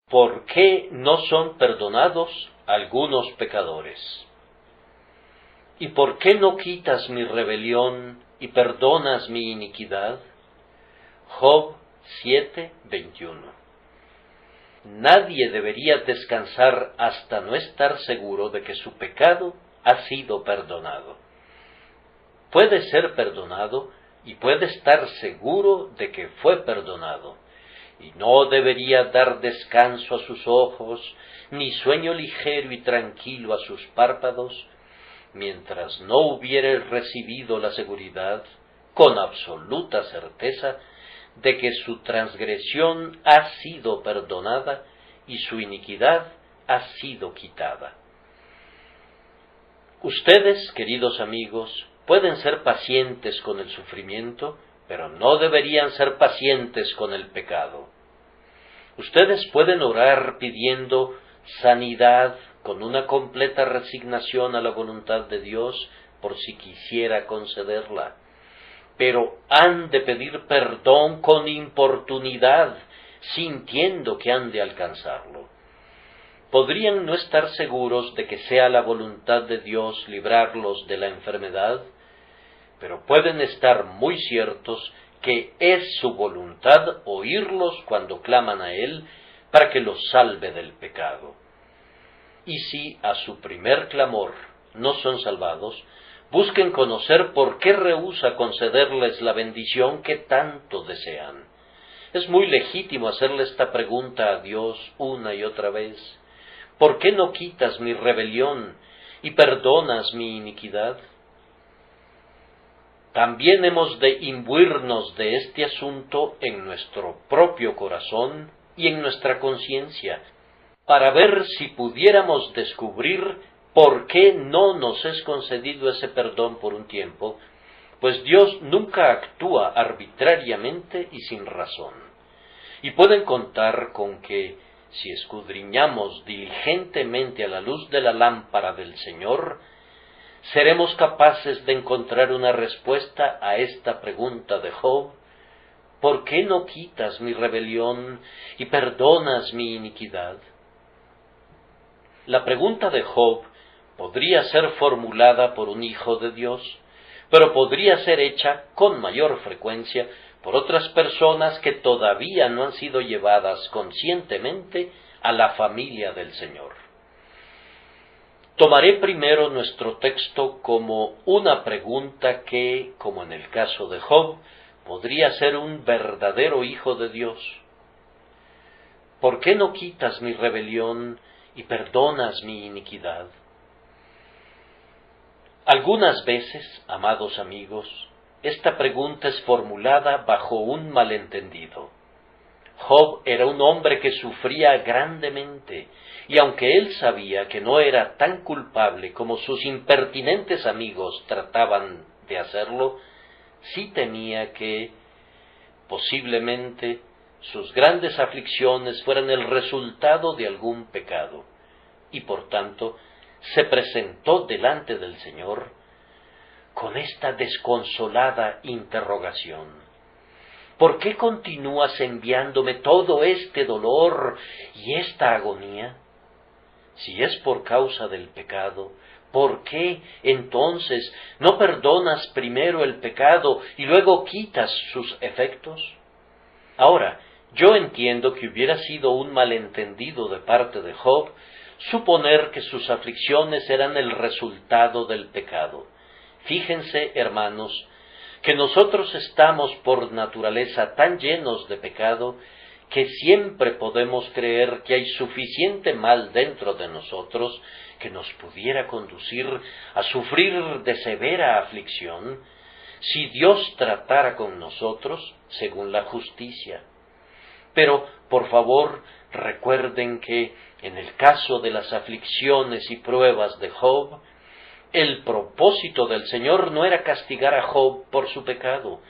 ¿Por qué no son perdonados algunos pecadores? ¿Y por qué no quitas mi rebelión y perdonas mi iniquidad? Job 7:21. Nadie debería descansar hasta no estar seguro de que su pecado ha sido perdonado. Puede ser perdonado y puede estar seguro de que fue perdonado, y no debería dar descanso a sus ojos, ni sueño ligero y tranquilo a sus párpados, mientras no hubiere recibido la seguridad, con absoluta certeza, de que su transgresión ha sido perdonada y su iniquidad ha sido quitada. Ustedes, queridos amigos, pueden ser pacientes con el sufrimiento, pero no deberían ser pacientes con el pecado. Ustedes pueden orar pidiendo sanidad con una completa resignación a la voluntad de Dios por si quisiera concederla, pero han de pedir perdón con importunidad, sintiendo que han de alcanzarlo. ¿Podrían no estar seguros de que sea la voluntad de Dios librarlos de la enfermedad? Pero pueden estar muy ciertos que es su voluntad oírlos cuando claman a Él para que los salve del pecado. Y si a su primer clamor no son salvados, busquen conocer por qué rehúsa concederles la bendición que tanto desean. Es muy legítimo hacerle esta pregunta a Dios una y otra vez. ¿Por qué no quitas mi rebelión y perdonas mi iniquidad? También hemos de imbuirnos de este asunto en nuestro propio corazón y en nuestra conciencia, para ver si pudiéramos descubrir por qué no nos es concedido ese perdón por un tiempo, pues Dios nunca actúa arbitrariamente y sin razón. Y pueden contar con que, si escudriñamos diligentemente a la luz de la lámpara del Señor, seremos capaces de encontrar una respuesta a esta pregunta de Job: ¿por qué no quitas mi rebelión y perdonas mi iniquidad? La pregunta de Job podría ser formulada por un hijo de Dios, pero podría ser hecha con mayor frecuencia por otras personas que todavía no han sido llevadas conscientemente a la familia del Señor. Tomaré primero nuestro texto como una pregunta que, como en el caso de Job, podría ser un verdadero hijo de Dios. ¿Por qué no quitas mi rebelión y perdonas mi iniquidad? Algunas veces, amados amigos, esta pregunta es formulada bajo un malentendido. Job era un hombre que sufría grandemente, y aunque él sabía que no era tan culpable como sus impertinentes amigos trataban de hacerlo, sí temía que, posiblemente, sus grandes aflicciones fueran el resultado de algún pecado, y por tanto se presentó delante del Señor con esta desconsolada interrogación: ¿por qué continúas enviándome todo este dolor y esta agonía? Si es por causa del pecado, ¿por qué entonces no perdonas primero el pecado y luego quitas sus efectos? Ahora, yo entiendo que hubiera sido un malentendido de parte de Job suponer que sus aflicciones eran el resultado del pecado. Fíjense, hermanos, que nosotros estamos por naturaleza tan llenos de pecado que siempre podemos creer que hay suficiente mal dentro de nosotros que nos pudiera conducir a sufrir de severa aflicción si Dios tratara con nosotros según la justicia. Pero, por favor, recuerden que, en el caso de las aflicciones y pruebas de Job, el propósito del Señor no era castigar a Job por su pecado,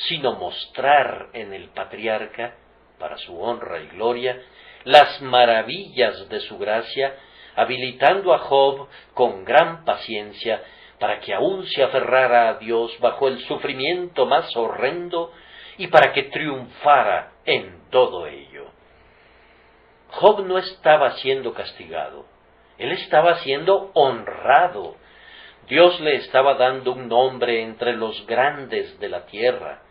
sino mostrar en el patriarca, para su honra y gloria, las maravillas de su gracia, habilitando a Job con gran paciencia para que aún se aferrara a Dios bajo el sufrimiento más horrendo y para que triunfara en todo ello. Job no estaba siendo castigado, él estaba siendo honrado. Dios le estaba dando un nombre entre los grandes de la tierra.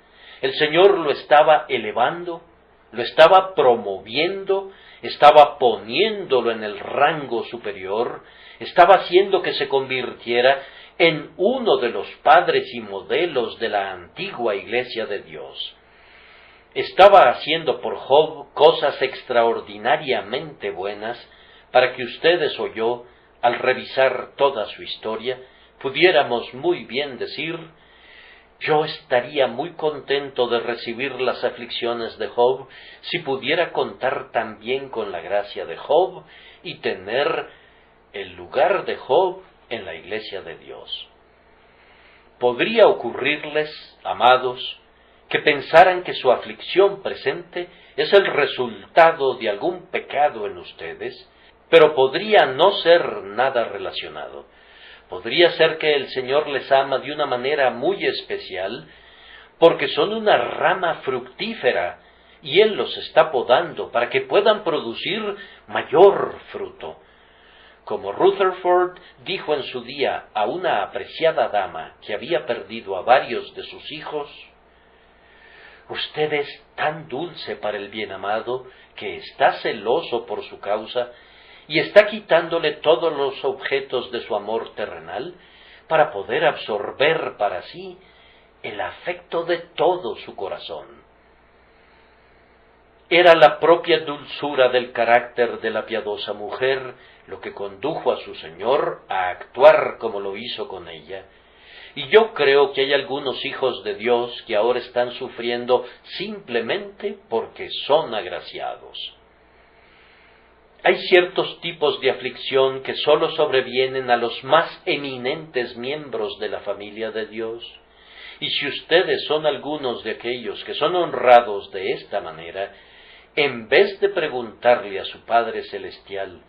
El Señor lo estaba elevando, lo estaba promoviendo, estaba poniéndolo en el rango superior, estaba haciendo que se convirtiera en uno de los padres y modelos de la antigua iglesia de Dios. Estaba haciendo por Job cosas extraordinariamente buenas para que ustedes o yo, al revisar toda su historia, pudiéramos muy bien decir: yo estaría muy contento de recibir las aflicciones de Job si pudiera contar también con la gracia de Job y tener el lugar de Job en la iglesia de Dios. Podría ocurrirles, amados, que pensaran que su aflicción presente es el resultado de algún pecado en ustedes, pero podría no ser nada relacionado. Podría ser que el Señor les ama de una manera muy especial, porque son una rama fructífera, y Él los está podando para que puedan producir mayor fruto. Como Rutherford dijo en su día a una apreciada dama que había perdido a varios de sus hijos: «Usted es tan dulce para el bienamado que está celoso por su causa y está quitándole todos los objetos de su amor terrenal para poder absorber para sí el afecto de todo su corazón». Era la propia dulzura del carácter de la piadosa mujer lo que condujo a su Señor a actuar como lo hizo con ella. Y yo creo que hay algunos hijos de Dios que ahora están sufriendo simplemente porque son agraciados. Hay ciertos tipos de aflicción que sólo sobrevienen a los más eminentes miembros de la familia de Dios. Y si ustedes son algunos de aquellos que son honrados de esta manera, en vez de preguntarle a su Padre Celestial: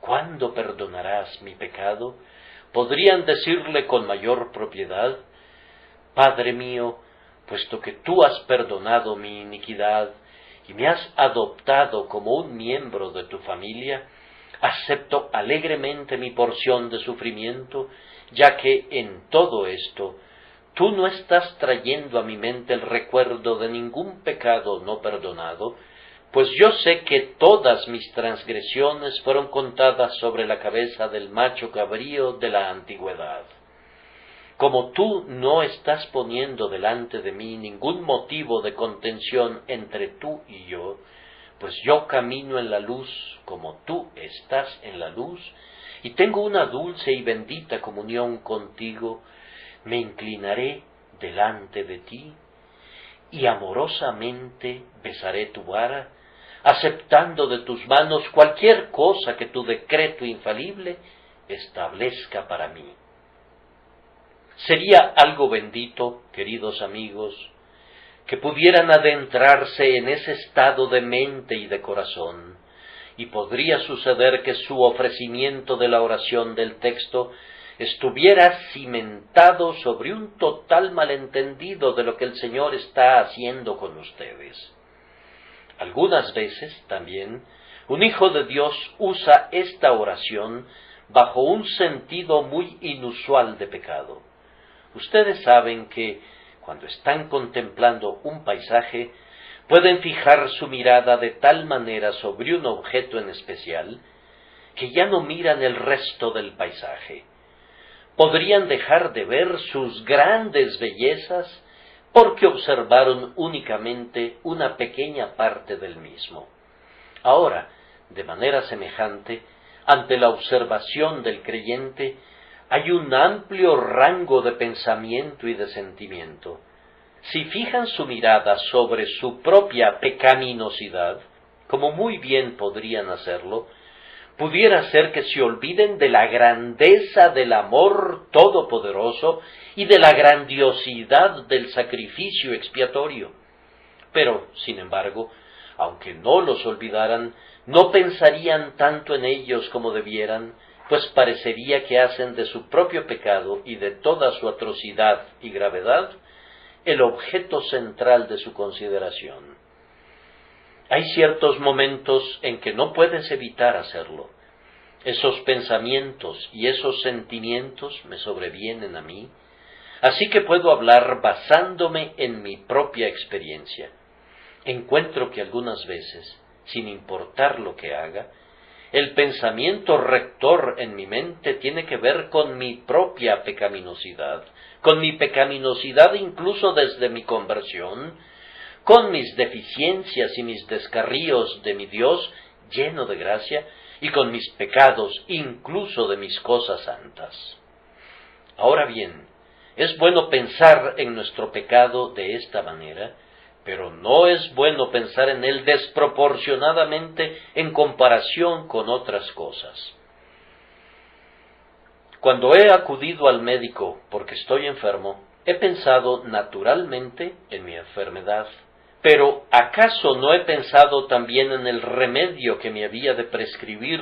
«¿Cuándo perdonarás mi pecado?», podrían decirle con mayor propiedad: «Padre mío, puesto que tú has perdonado mi iniquidad y me has adoptado como un miembro de tu familia, acepto alegremente mi porción de sufrimiento, ya que en todo esto tú no estás trayendo a mi mente el recuerdo de ningún pecado no perdonado, pues yo sé que todas mis transgresiones fueron contadas sobre la cabeza del macho cabrío de la antigüedad. Como tú no estás poniendo delante de mí ningún motivo de contención entre tú y yo, pues yo camino en la luz como tú estás en la luz, y tengo una dulce y bendita comunión contigo, me inclinaré delante de ti, y amorosamente besaré tu vara, aceptando de tus manos cualquier cosa que tu decreto infalible establezca para mí». Sería algo bendito, queridos amigos, que pudieran adentrarse en ese estado de mente y de corazón, y podría suceder que su ofrecimiento de la oración del texto estuviera cimentado sobre un total malentendido de lo que el Señor está haciendo con ustedes. Algunas veces, también, un hijo de Dios usa esta oración bajo un sentido muy inusual de pecado. Ustedes saben que, cuando están contemplando un paisaje, pueden fijar su mirada de tal manera sobre un objeto en especial, que ya no miran el resto del paisaje. Podrían dejar de ver sus grandes bellezas porque observaron únicamente una pequeña parte del mismo. Ahora, de manera semejante, ante la observación del creyente, hay un amplio rango de pensamiento y de sentimiento. Si fijan su mirada sobre su propia pecaminosidad, como muy bien podrían hacerlo, pudiera ser que se olviden de la grandeza del amor todopoderoso y de la grandiosidad del sacrificio expiatorio. Pero, sin embargo, aunque no los olvidaran, no pensarían tanto en ellos como debieran, pues parecería que hacen de su propio pecado y de toda su atrocidad y gravedad el objeto central de su consideración. Hay ciertos momentos en que no puedes evitar hacerlo. Esos pensamientos y esos sentimientos me sobrevienen a mí, así que puedo hablar basándome en mi propia experiencia. Encuentro que algunas veces, sin importar lo que haga, el pensamiento rector en mi mente tiene que ver con mi propia pecaminosidad, con mi pecaminosidad incluso desde mi conversión, con mis deficiencias y mis descarríos de mi Dios lleno de gracia, y con mis pecados incluso de mis cosas santas. Ahora bien, es bueno pensar en nuestro pecado de esta manera, pero no es bueno pensar en él desproporcionadamente en comparación con otras cosas. Cuando he acudido al médico porque estoy enfermo, he pensado naturalmente en mi enfermedad. Pero ¿acaso no he pensado también en el remedio que me había de prescribir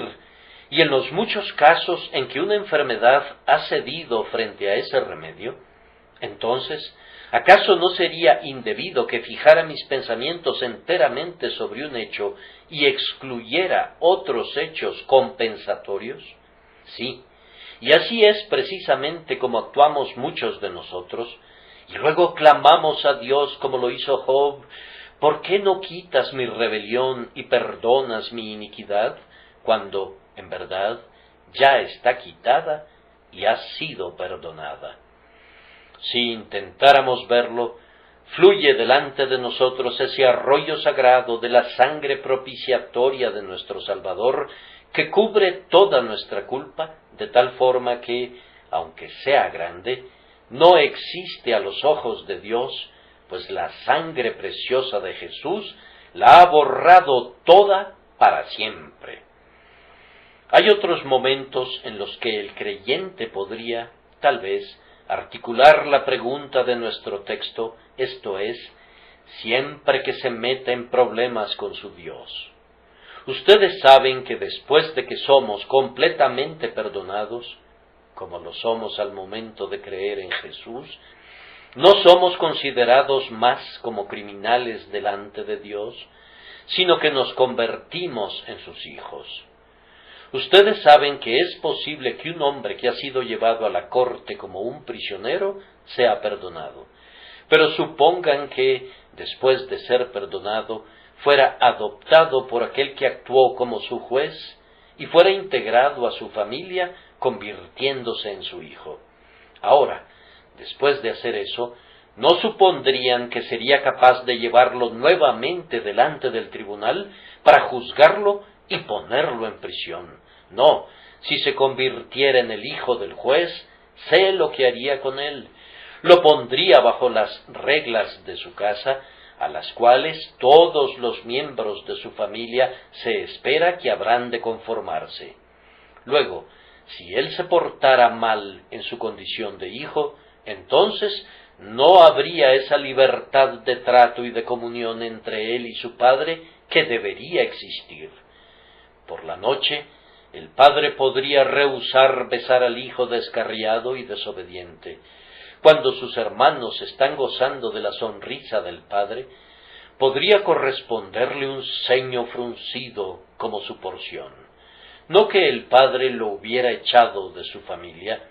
y en los muchos casos en que una enfermedad ha cedido frente a ese remedio? Entonces, ¿acaso no sería indebido que fijara mis pensamientos enteramente sobre un hecho y excluyera otros hechos compensatorios? Sí, y así es precisamente como actuamos muchos de nosotros, y luego clamamos a Dios como lo hizo Job: ¿por qué no quitas mi rebelión y perdonas mi iniquidad? Cuando, en verdad, ya está quitada y ha sido perdonada. Si intentáramos verlo, fluye delante de nosotros ese arroyo sagrado de la sangre propiciatoria de nuestro Salvador, que cubre toda nuestra culpa, de tal forma que, aunque sea grande, no existe a los ojos de Dios, pues la sangre preciosa de Jesús la ha borrado toda para siempre. Hay otros momentos en los que el creyente podría, tal vez, articular la pregunta de nuestro texto, esto es, siempre que se meta en problemas con su Dios. Ustedes saben que después de que somos completamente perdonados, como lo somos al momento de creer en Jesús, no somos considerados más como criminales delante de Dios, sino que nos convertimos en sus hijos. Ustedes saben que es posible que un hombre que ha sido llevado a la corte como un prisionero sea perdonado, pero supongan que, después de ser perdonado, fuera adoptado por aquel que actuó como su juez y fuera integrado a su familia, convirtiéndose en su hijo. Ahora, después de hacer eso, ¿no supondrían que sería capaz de llevarlo nuevamente delante del tribunal para juzgarlo y ponerlo en prisión? No, si se convirtiera en el hijo del juez, sé lo que haría con él. Lo pondría bajo las reglas de su casa, a las cuales todos los miembros de su familia se espera que habrán de conformarse. Luego, si él se portara mal en su condición de hijo, entonces no habría esa libertad de trato y de comunión entre él y su padre que debería existir. Por la noche, el padre podría rehusar besar al hijo descarriado y desobediente. Cuando sus hermanos están gozando de la sonrisa del padre, podría corresponderle un ceño fruncido como su porción. No que el padre lo hubiera echado de su familia,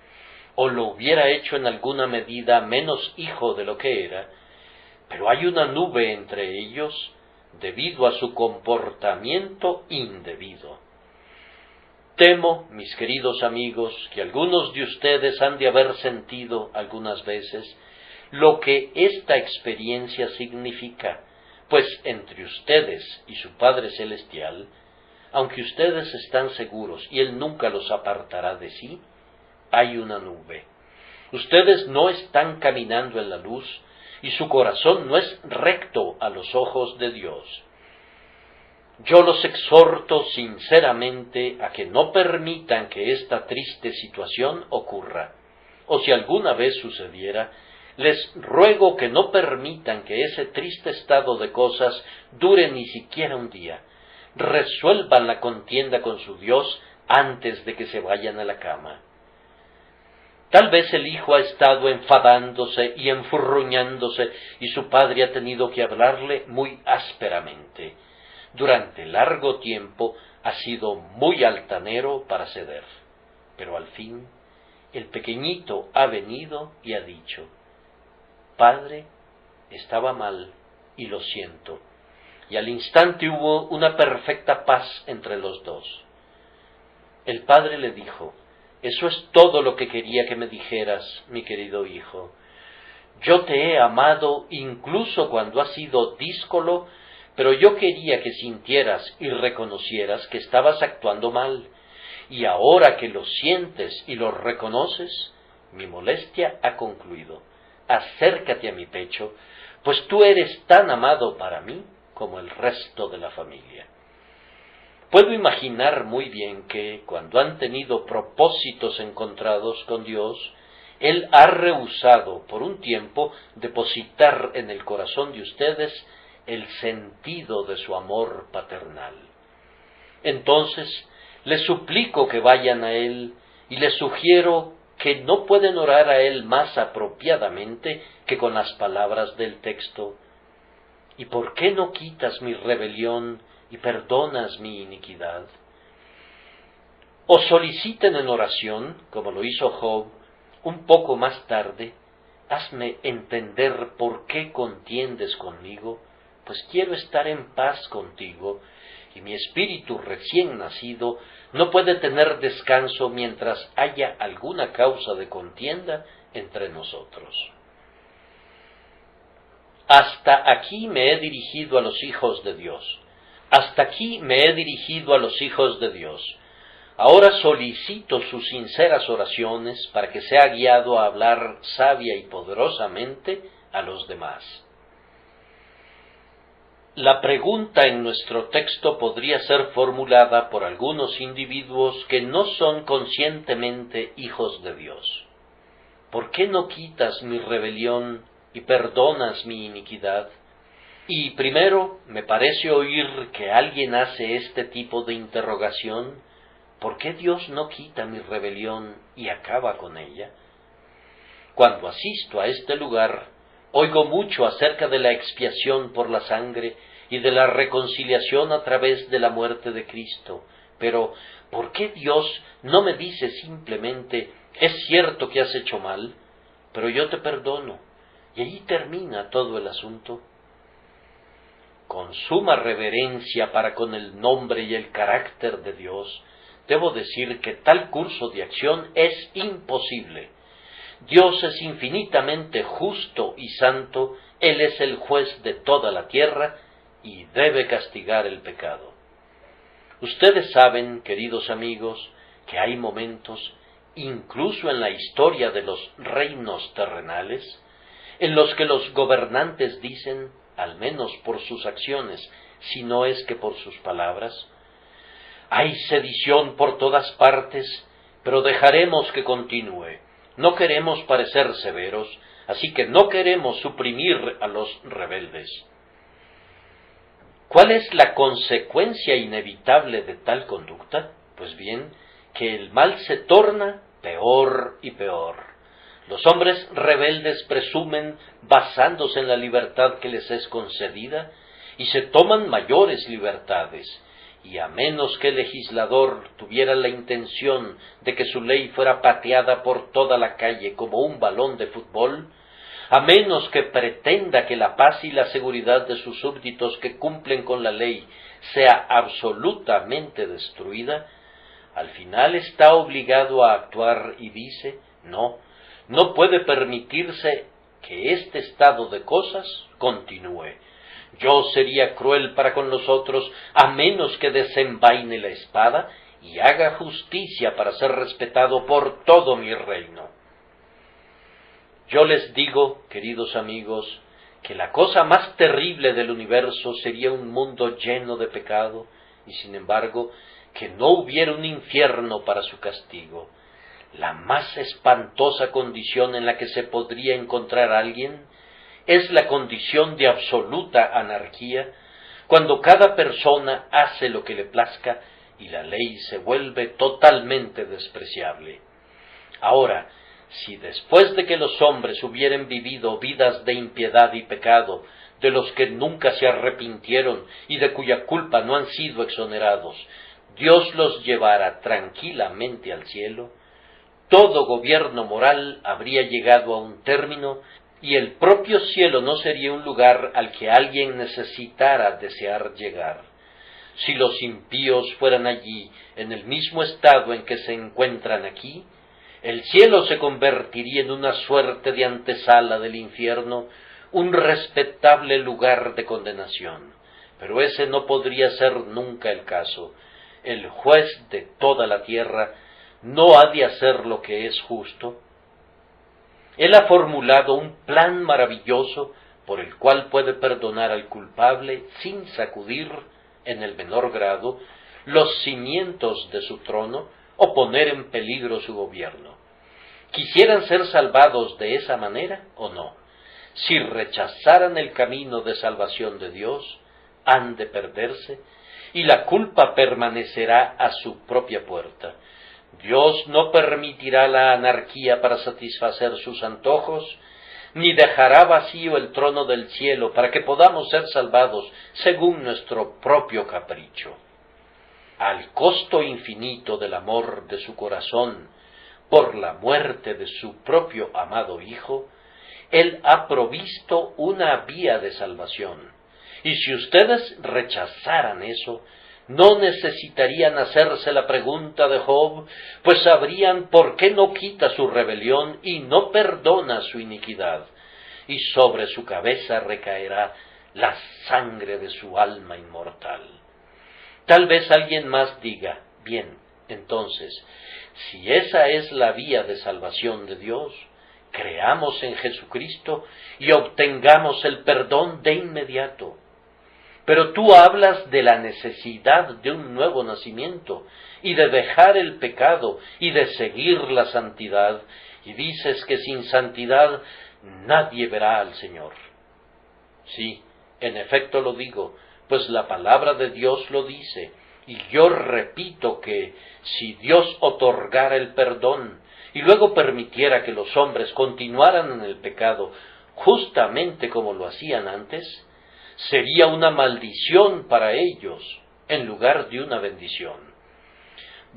o lo hubiera hecho en alguna medida menos hijo de lo que era, pero hay una nube entre ellos debido a su comportamiento indebido. Temo, mis queridos amigos, que algunos de ustedes han de haber sentido algunas veces lo que esta experiencia significa, pues entre ustedes y su Padre Celestial, aunque ustedes están seguros y Él nunca los apartará de sí, hay una nube. Ustedes no están caminando en la luz y su corazón no es recto a los ojos de Dios. Yo los exhorto sinceramente a que no permitan que esta triste situación ocurra, o si alguna vez sucediera, les ruego que no permitan que ese triste estado de cosas dure ni siquiera un día. Resuelvan la contienda con su Dios antes de que se vayan a la cama. Tal vez el hijo ha estado enfadándose y enfurruñándose y su padre ha tenido que hablarle muy ásperamente. durante largo tiempo ha sido muy altanero para ceder. Pero al fin, el pequeñito ha venido y ha dicho: Padre, estaba mal y lo siento. Y al instante hubo una perfecta paz entre los dos. El padre le dijo: Eso es todo lo que quería que me dijeras, mi querido hijo. Yo te he amado incluso cuando has sido díscolo, pero yo quería que sintieras y reconocieras que estabas actuando mal. Y ahora que lo sientes y lo reconoces, mi molestia ha concluido. Acércate a mi pecho, pues tú eres tan amado para mí como el resto de la familia. Puedo imaginar muy bien que, cuando han tenido propósitos encontrados con Dios, Él ha rehusado por un tiempo depositar en el corazón de ustedes el sentido de su amor paternal. Entonces, les suplico que vayan a Él y les sugiero que no pueden orar a Él más apropiadamente que con las palabras del texto: ¿Y por qué no quitas mi rebelión y perdonas mi iniquidad? O soliciten en oración, como lo hizo Job, un poco más tarde: hazme entender por qué contiendes conmigo, pues quiero estar en paz contigo, y mi espíritu recién nacido no puede tener descanso mientras haya alguna causa de contienda entre nosotros. Hasta aquí me he dirigido a los hijos de Dios. Hasta aquí me he dirigido a los hijos de Dios. Ahora solicito sus sinceras oraciones para que sea guiado a hablar sabia y poderosamente a los demás. La pregunta en nuestro texto podría ser formulada por algunos individuos que no son conscientemente hijos de Dios. ¿Por qué no quitas mi rebelión y perdonas mi iniquidad? Y primero, me parece oír que alguien hace este tipo de interrogación: ¿por qué Dios no quita mi rebelión y acaba con ella? Cuando asisto a este lugar, oigo mucho acerca de la expiación por la sangre y de la reconciliación a través de la muerte de Cristo. Pero, ¿por qué Dios no me dice simplemente: es cierto que has hecho mal, pero yo te perdono, y allí termina todo el asunto? Con suma reverencia para con el nombre y el carácter de Dios, debo decir que tal curso de acción es imposible. Dios es infinitamente justo y santo, Él es el juez de toda la tierra y debe castigar el pecado. Ustedes saben, queridos amigos, que hay momentos, incluso en la historia de los reinos terrenales, en los que los gobernantes dicen, al menos por sus acciones, si no es que por sus palabras: hay sedición por todas partes, pero dejaremos que continúe. No queremos parecer severos, así que no queremos suprimir a los rebeldes. ¿Cuál es la consecuencia inevitable de tal conducta? Pues bien, que el mal se torna peor y peor. Los hombres rebeldes presumen basándose en la libertad que les es concedida y se toman mayores libertades, y a menos que el legislador tuviera la intención de que su ley fuera pateada por toda la calle como un balón de fútbol, a menos que pretenda que la paz y la seguridad de sus súbditos que cumplen con la ley sea absolutamente destruida, al final está obligado a actuar y dice: no puede permitirse que este estado de cosas continúe. Yo sería cruel para con nosotros a menos que desenvaine la espada y haga justicia para ser respetado por todo mi reino. Yo les digo, queridos amigos, que la cosa más terrible del universo sería un mundo lleno de pecado, y sin embargo, que no hubiera un infierno para su castigo. La más espantosa condición en la que se podría encontrar alguien es la condición de absoluta anarquía, cuando cada persona hace lo que le plazca y la ley se vuelve totalmente despreciable. Ahora, si después de que los hombres hubieran vivido vidas de impiedad y pecado de los que nunca se arrepintieron y de cuya culpa no han sido exonerados, Dios los llevara tranquilamente al cielo, todo gobierno moral habría llegado a un término y el propio cielo no sería un lugar al que alguien necesitara desear llegar. Si los impíos fueran allí en el mismo estado en que se encuentran aquí, el cielo se convertiría en una suerte de antesala del infierno, un respetable lugar de condenación. Pero ese no podría ser nunca el caso. El juez de toda la tierra no ha de hacer lo que es justo. Él ha formulado un plan maravilloso por el cual puede perdonar al culpable sin sacudir, en el menor grado, los cimientos de su trono o poner en peligro su gobierno. ¿Quisieran ser salvados de esa manera o no? Si rechazaran el camino de salvación de Dios, han de perderse, y la culpa permanecerá a su propia puerta. Dios no permitirá la anarquía para satisfacer sus antojos, ni dejará vacío el trono del cielo para que podamos ser salvados según nuestro propio capricho. Al costo infinito del amor de su corazón por la muerte de su propio amado Hijo, Él ha provisto una vía de salvación. Y si ustedes rechazaran eso, no necesitarían hacerse la pregunta de Job, pues sabrían por qué no quita su rebelión y no perdona su iniquidad, y sobre su cabeza recaerá la sangre de su alma inmortal. Tal vez alguien más diga, bien, entonces, si esa es la vía de salvación de Dios, creamos en Jesucristo y obtengamos el perdón de inmediato. Pero tú hablas de la necesidad de un nuevo nacimiento y de dejar el pecado y de seguir la santidad, y dices que sin santidad nadie verá al Señor. Sí, en efecto lo digo, pues la palabra de Dios lo dice, y yo repito que si Dios otorgara el perdón y luego permitiera que los hombres continuaran en el pecado justamente como lo hacían antes, sería una maldición para ellos en lugar de una bendición.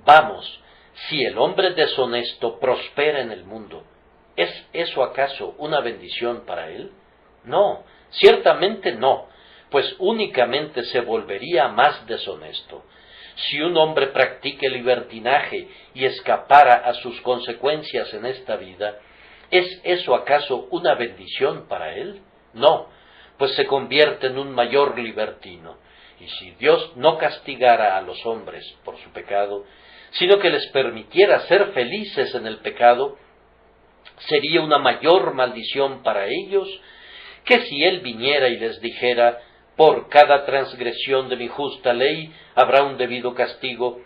Vamos, si el hombre deshonesto prospera en el mundo, ¿es eso acaso una bendición para él? No, ciertamente no, pues únicamente se volvería más deshonesto. Si un hombre practique libertinaje y escapara a sus consecuencias en esta vida, ¿es eso acaso una bendición para él? No, pues se convierte en un mayor libertino. Y si Dios no castigara a los hombres por su pecado, sino que les permitiera ser felices en el pecado, sería una mayor maldición para ellos que si Él viniera y les dijera, por cada transgresión de mi justa ley habrá un debido castigo,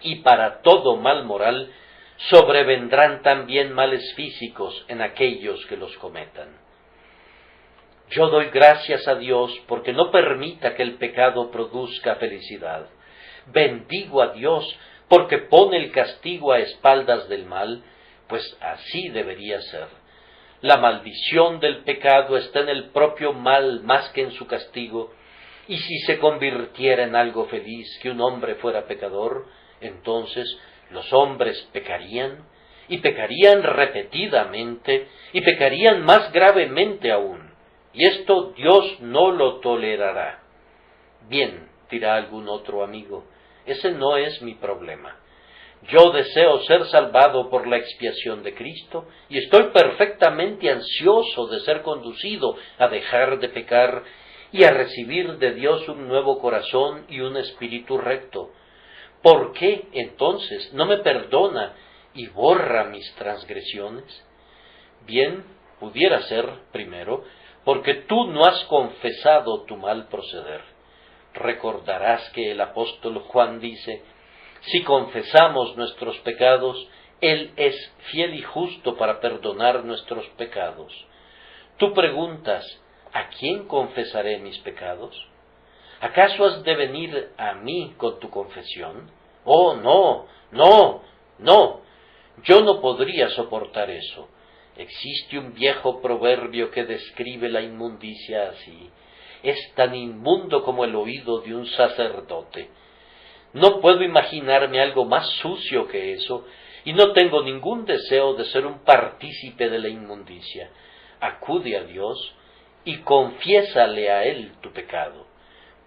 y para todo mal moral sobrevendrán también males físicos en aquellos que los cometan. Yo doy gracias a Dios porque no permita que el pecado produzca felicidad. Bendigo a Dios porque pone el castigo a espaldas del mal, pues así debería ser. La maldición del pecado está en el propio mal más que en su castigo, y si se convirtiera en algo feliz que un hombre fuera pecador, entonces los hombres pecarían, y pecarían repetidamente, y pecarían más gravemente aún. Y esto Dios no lo tolerará. Bien, dirá algún otro amigo, ese no es mi problema. Yo deseo ser salvado por la expiación de Cristo y estoy perfectamente ansioso de ser conducido a dejar de pecar y a recibir de Dios un nuevo corazón y un espíritu recto. ¿Por qué, entonces, no me perdona y borra mis transgresiones? Bien, pudiera ser, primero, porque tú no has confesado tu mal proceder. Recordarás que el apóstol Juan dice, si confesamos nuestros pecados, Él es fiel y justo para perdonar nuestros pecados. Tú preguntas, ¿a quién confesaré mis pecados? ¿Acaso has de venir a mí con tu confesión? Oh, no, no, no, yo no podría soportar eso. Existe un viejo proverbio que describe la inmundicia así: es tan inmundo como el oído de un sacerdote. No puedo imaginarme algo más sucio que eso, y no tengo ningún deseo de ser un partícipe de la inmundicia. Acude a Dios y confiésale a Él tu pecado.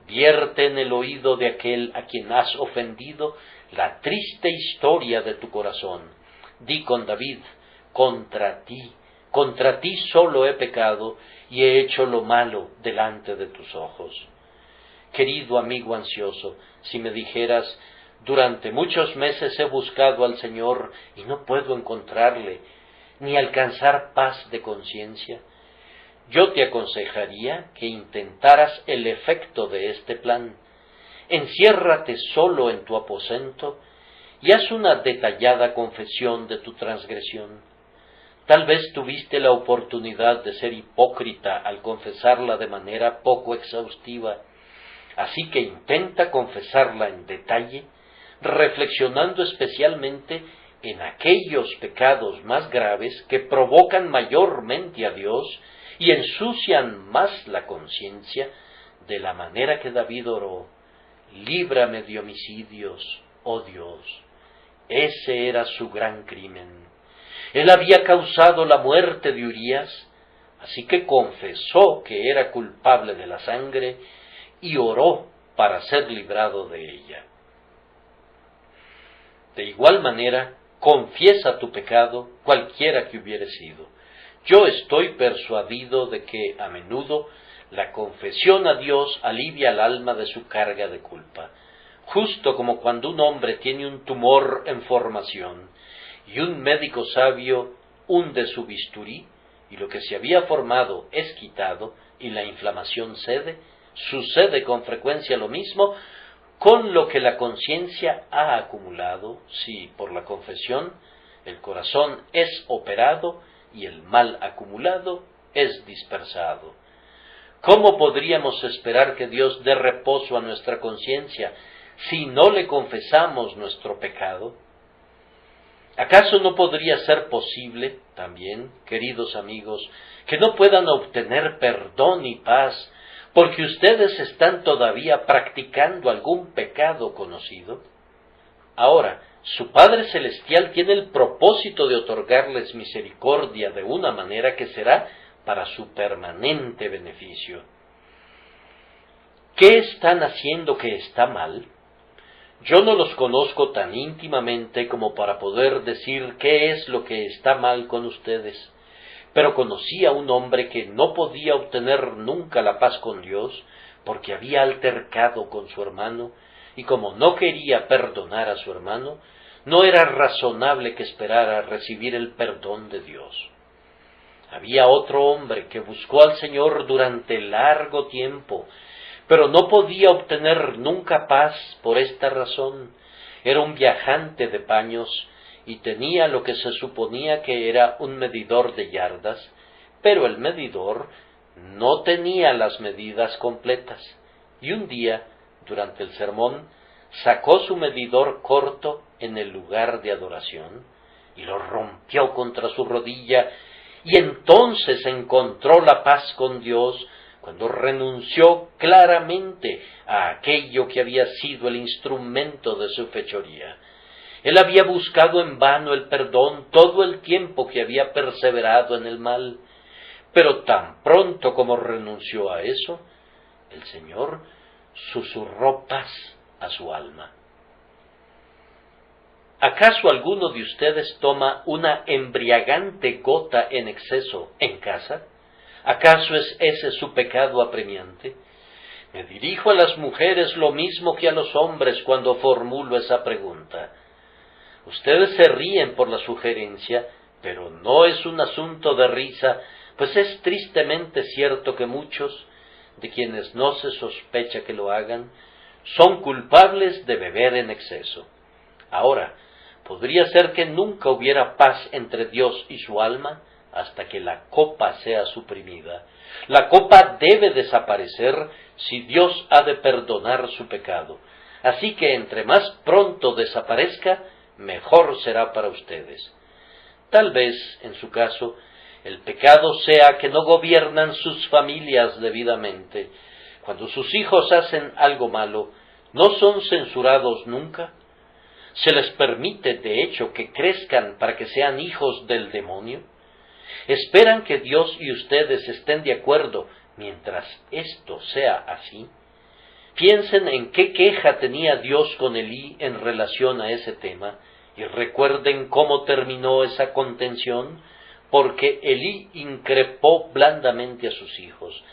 Vierte en el oído de aquel a quien has ofendido la triste historia de tu corazón. Di con David: contra ti solo he pecado y he hecho lo malo delante de tus ojos. Querido amigo ansioso, si me dijeras: durante muchos meses he buscado al Señor y no puedo encontrarle, ni alcanzar paz de conciencia, yo te aconsejaría que intentaras el efecto de este plan. Enciérrate solo en tu aposento y haz una detallada confesión de tu transgresión. Tal vez tuviste la oportunidad de ser hipócrita al confesarla de manera poco exhaustiva, así que intenta confesarla en detalle, reflexionando especialmente en aquellos pecados más graves que provocan mayormente a Dios y ensucian más la conciencia, de la manera que David oró: líbrame de homicidios, oh Dios. Ese era su gran crimen. Él había causado la muerte de Urías, así que confesó que era culpable de la sangre y oró para ser librado de ella. De igual manera, confiesa tu pecado, cualquiera que hubiere sido. Yo estoy persuadido de que, a menudo, la confesión a Dios alivia al alma de su carga de culpa, justo como cuando un hombre tiene un tumor en formación y un médico sabio hunde su bisturí y lo que se había formado es quitado y la inflamación cede. Sucede con frecuencia lo mismo con lo que la conciencia ha acumulado, si por la confesión el corazón es operado y el mal acumulado es dispersado. ¿Cómo podríamos esperar que Dios dé reposo a nuestra conciencia si no le confesamos nuestro pecado? ¿Acaso no podría ser posible, también, queridos amigos, que no puedan obtener perdón y paz porque ustedes están todavía practicando algún pecado conocido? Ahora, su Padre Celestial tiene el propósito de otorgarles misericordia de una manera que será para su permanente beneficio. ¿Qué están haciendo que está mal? Yo no los conozco tan íntimamente como para poder decir qué es lo que está mal con ustedes, pero conocí a un hombre que no podía obtener nunca la paz con Dios porque había altercado con su hermano, y como no quería perdonar a su hermano, no era razonable que esperara recibir el perdón de Dios. Había otro hombre que buscó al Señor durante largo tiempo, pero no podía obtener nunca paz por esta razón. Era un viajante de paños y tenía lo que se suponía que era un medidor de yardas, pero el medidor no tenía las medidas completas, y un día, durante el sermón, sacó su medidor corto en el lugar de adoración y lo rompió contra su rodilla, y entonces encontró la paz con Dios cuando renunció claramente a aquello que había sido el instrumento de su fechoría. Él había buscado en vano el perdón todo el tiempo que había perseverado en el mal, pero tan pronto como renunció a eso, el Señor susurró paz a su alma. ¿Acaso alguno de ustedes toma una embriagante gota en exceso en casa? ¿Acaso es ese su pecado apremiante? Me dirijo a las mujeres lo mismo que a los hombres cuando formulo esa pregunta. Ustedes se ríen por la sugerencia, pero no es un asunto de risa, pues es tristemente cierto que muchos, de quienes no se sospecha que lo hagan, son culpables de beber en exceso. Ahora, podría ser que nunca hubiera paz entre Dios y su alma hasta que la copa sea suprimida. La copa debe desaparecer si Dios ha de perdonar su pecado. Así que entre más pronto desaparezca, mejor será para ustedes. Tal vez, en su caso, El pecado sea que no gobiernan sus familias debidamente. Cuando sus hijos hacen algo malo, ¿no son censurados nunca? ¿Se les permite, de hecho, que crezcan para que sean hijos del demonio? ¿Esperan que Dios y ustedes estén de acuerdo mientras esto sea así? Piensen en qué queja tenía Dios con Elí en relación a ese tema, y recuerden cómo terminó esa contención, porque Elí increpó blandamente a sus hijos.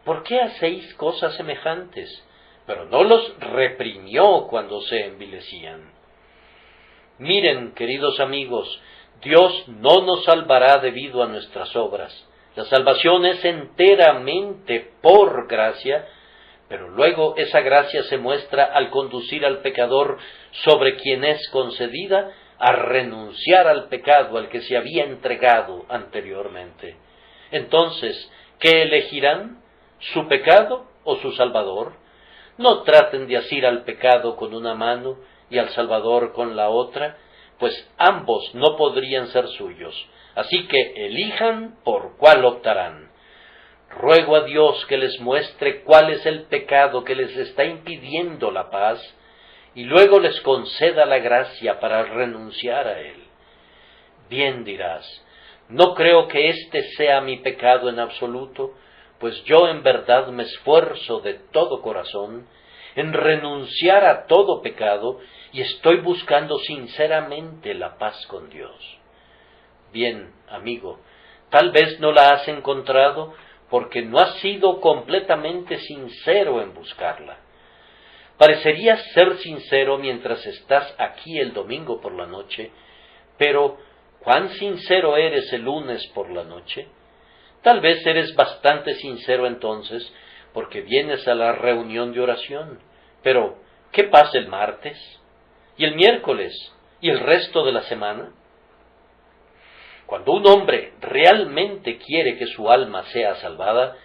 ¿Por qué hacéis cosas semejantes? Pero no los reprimió cuando se envilecían. Miren, queridos amigos, Dios no nos salvará debido a nuestras obras. La salvación es enteramente por gracia, pero luego esa gracia se muestra al conducir al pecador sobre quien es concedida a renunciar al pecado al que se había entregado anteriormente. Entonces, ¿qué elegirán? ¿Su pecado o su Salvador? No traten de asir al pecado con una mano y al Salvador con la otra, pues ambos no podrían ser suyos. Así que elijan por cuál optarán. Ruego a Dios que les muestre cuál es el pecado que les está impidiendo la paz, y luego les conceda la gracia para renunciar a él. Bien dirás, no creo que este sea mi pecado en absoluto, pues yo en verdad me esfuerzo de todo corazón en renunciar a todo pecado y estoy buscando sinceramente la paz con Dios. Bien, amigo, tal vez no la has encontrado porque no has sido completamente sincero en buscarla. Parecerías ser sincero mientras estás aquí el domingo por la noche, pero ¿cuán sincero eres el lunes por la noche? Tal vez eres bastante sincero entonces, porque vienes a la reunión de oración. Pero, ¿qué pasa el martes? ¿Y el miércoles? ¿Y el resto de la semana? Cuando un hombre realmente quiere que su alma sea salvada,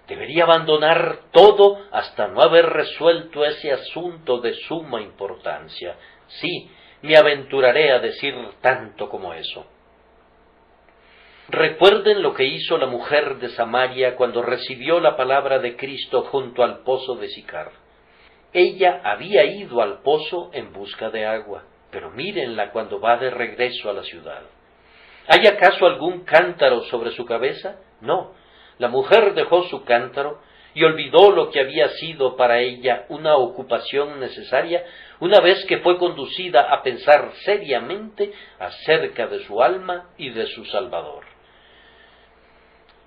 debería abandonar todo hasta no haber resuelto ese asunto de suma importancia. Sí, me aventuraré a decir tanto como eso. Recuerden lo que hizo la mujer de Samaria cuando recibió la palabra de Cristo junto al pozo de Sicar. Ella había ido al pozo en busca de agua, pero mírenla cuando va de regreso a la ciudad. ¿Hay acaso algún cántaro sobre su cabeza? No. La mujer dejó su cántaro y olvidó lo que había sido para ella una ocupación necesaria una vez que fue conducida a pensar seriamente acerca de su alma y de su Salvador.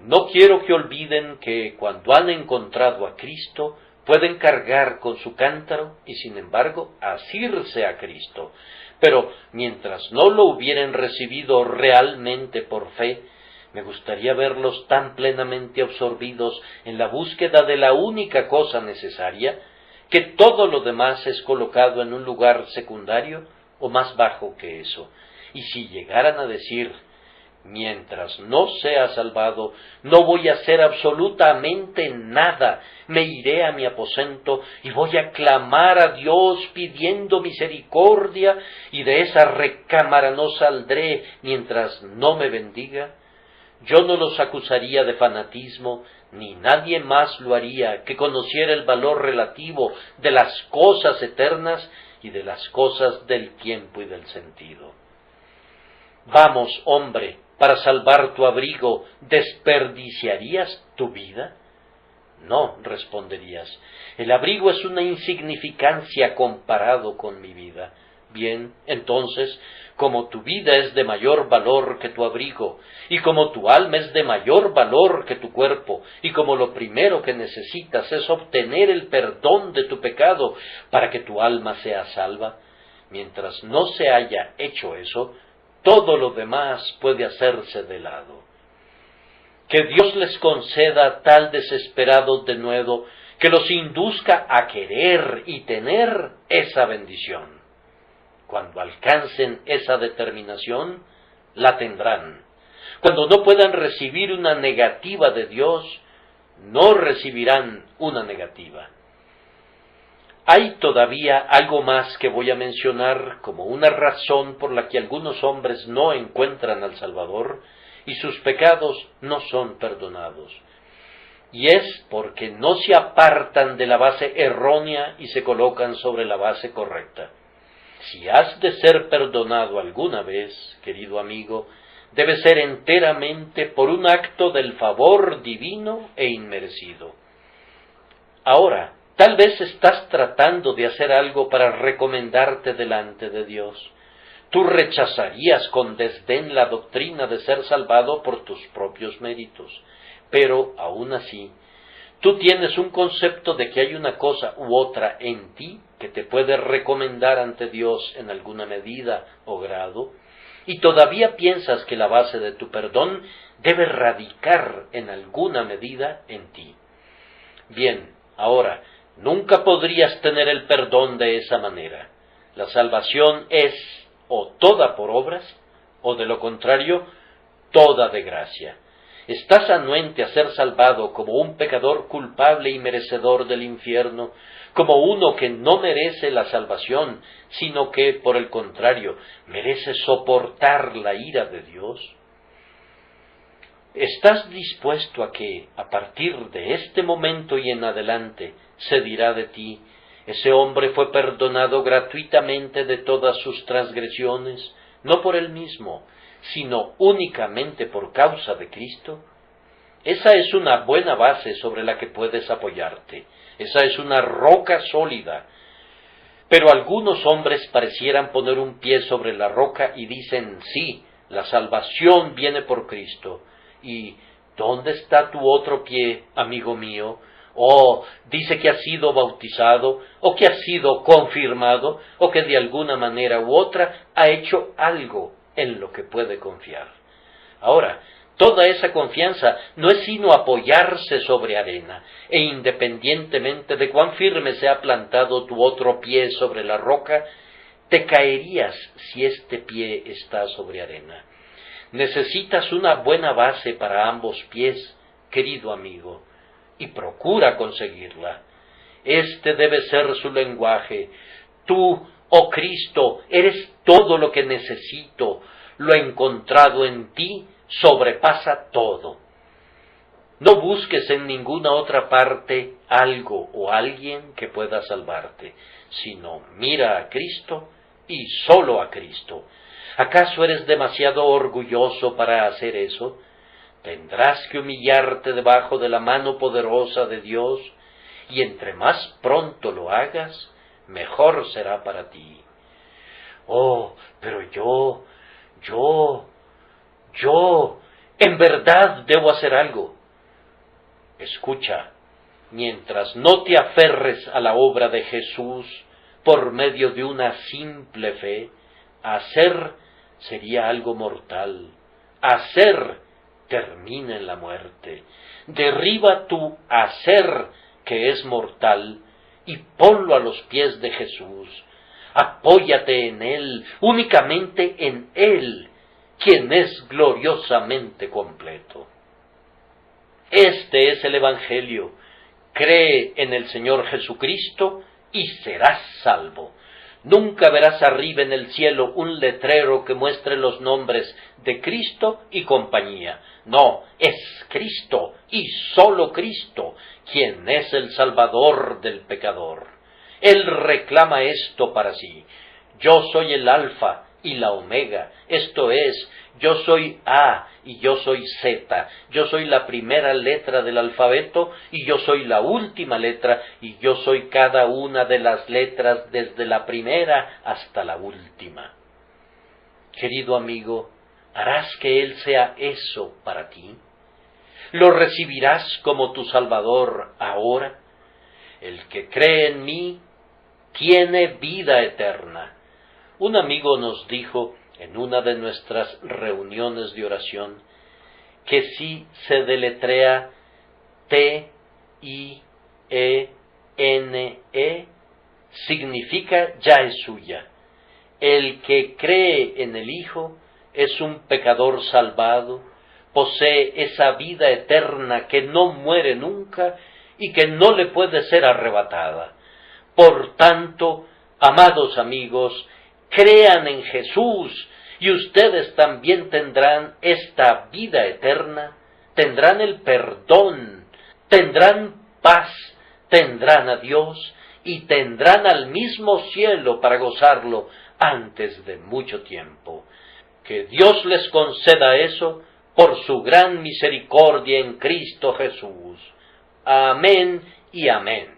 No quiero que olviden que cuando han encontrado a Cristo, pueden cargar con su cántaro y sin embargo asirse a Cristo. Pero mientras no lo hubieran recibido realmente por fe, me gustaría verlos tan plenamente absorbidos en la búsqueda de la única cosa necesaria, que todo lo demás es colocado en un lugar secundario o más bajo que eso. Y si llegaran a decir, mientras no sea salvado, no voy a hacer absolutamente nada, me iré a mi aposento y voy a clamar a Dios pidiendo misericordia, y de esa recámara no saldré mientras no me bendiga, yo no los acusaría de fanatismo, ni nadie más lo haría que conociera el valor relativo de las cosas eternas y de las cosas del tiempo y del sentido. Vamos, hombre, para salvar tu abrigo, ¿desperdiciarías tu vida? No, responderías, el abrigo es una insignificancia comparado con mi vida. Bien, entonces, como tu vida es de mayor valor que tu abrigo, y como tu alma es de mayor valor que tu cuerpo, y como lo primero que necesitas es obtener el perdón de tu pecado para que tu alma sea salva, mientras no se haya hecho eso, todo lo demás puede hacerse de lado. Que Dios les conceda tal desesperado denuedo que los induzca a querer y tener esa bendición. Cuando alcancen esa determinación, la tendrán. Cuando no puedan recibir una negativa de Dios, no recibirán una negativa. Hay todavía algo más que voy a mencionar como una razón por la que algunos hombres no encuentran al Salvador, y sus pecados no son perdonados. Y es porque no se apartan de la base errónea y se colocan sobre la base correcta. Si has de ser perdonado alguna vez, querido amigo, debe ser enteramente por un acto del favor divino e inmerecido. Ahora, tal vez estás tratando de hacer algo para recomendarte delante de Dios. Tú rechazarías con desdén la doctrina de ser salvado por tus propios méritos, pero aún así, tú tienes un concepto de que hay una cosa u otra en ti que te puede recomendar ante Dios en alguna medida o grado, y todavía piensas que la base de tu perdón debe radicar en alguna medida en ti. Bien, ahora, nunca podrías tener el perdón de esa manera. La salvación es o toda por obras, o de lo contrario, toda de gracia. Estás anuente a ser salvado como un pecador culpable y merecedor del infierno, como uno que no merece la salvación, sino que, por el contrario, merece soportar la ira de Dios. ¿Estás dispuesto a que, a partir de este momento y en adelante, se dirá de ti, ese hombre fue perdonado gratuitamente de todas sus transgresiones, no por él mismo, sino únicamente por causa de Cristo? Esa es una buena base sobre la que puedes apoyarte. Esa es una roca sólida. Pero algunos hombres parecieran poner un pie sobre la roca y dicen, sí, la salvación viene por Cristo. ¿Y dónde está tu otro pie, amigo mío? Dice que ha sido bautizado, o que ha sido confirmado, o que de alguna manera u otra ha hecho algo en lo que puede confiar. Ahora, toda esa confianza no es sino apoyarse sobre arena, e independientemente de cuán firme se ha plantado tu otro pie sobre la roca, te caerías si este pie está sobre arena. Necesitas una buena base para ambos pies, querido amigo, y procura conseguirla. Este debe ser su lenguaje. Tú, oh Cristo, eres todo lo que necesito. Lo encontrado en ti sobrepasa todo. No busques en ninguna otra parte algo o alguien que pueda salvarte, sino mira a Cristo y solo a Cristo. ¿Acaso eres demasiado orgulloso para hacer eso? Tendrás que humillarte debajo de la mano poderosa de Dios, y entre más pronto lo hagas, mejor será para ti. Pero yo, en verdad debo hacer algo. Escucha, mientras no te aferres a la obra de Jesús por medio de una simple fe, hacer sería algo mortal. Hacer termina en la muerte. Derriba tu hacer, que es mortal, y ponlo a los pies de Jesús. Apóyate en Él, únicamente en Él, quien es gloriosamente completo. Este es el Evangelio. Cree en el Señor Jesucristo y serás salvo. Nunca verás arriba en el cielo un letrero que muestre los nombres de Cristo y compañía. No, es Cristo y solo Cristo quien es el Salvador del pecador. Él reclama esto para sí. Yo soy el Alfa y la Omega, esto es, yo soy A y yo soy Z, yo soy la primera letra del alfabeto y yo soy la última letra y yo soy cada una de las letras desde la primera hasta la última. Querido amigo, ¿harás que Él sea eso para ti? ¿Lo recibirás como tu Salvador ahora? El que cree en mí tiene vida eterna. Un amigo nos dijo en una de nuestras reuniones de oración que si se deletrea T-I-E-N-E, significa ya es suya. El que cree en el Hijo es un pecador salvado, posee esa vida eterna que no muere nunca y que no le puede ser arrebatada. Por tanto, amados amigos, crean en Jesús y ustedes también tendrán esta vida eterna, tendrán el perdón, tendrán paz, tendrán a Dios y tendrán al mismo cielo para gozarlo antes de mucho tiempo. Que Dios les conceda eso por su gran misericordia en Cristo Jesús. Amén y amén.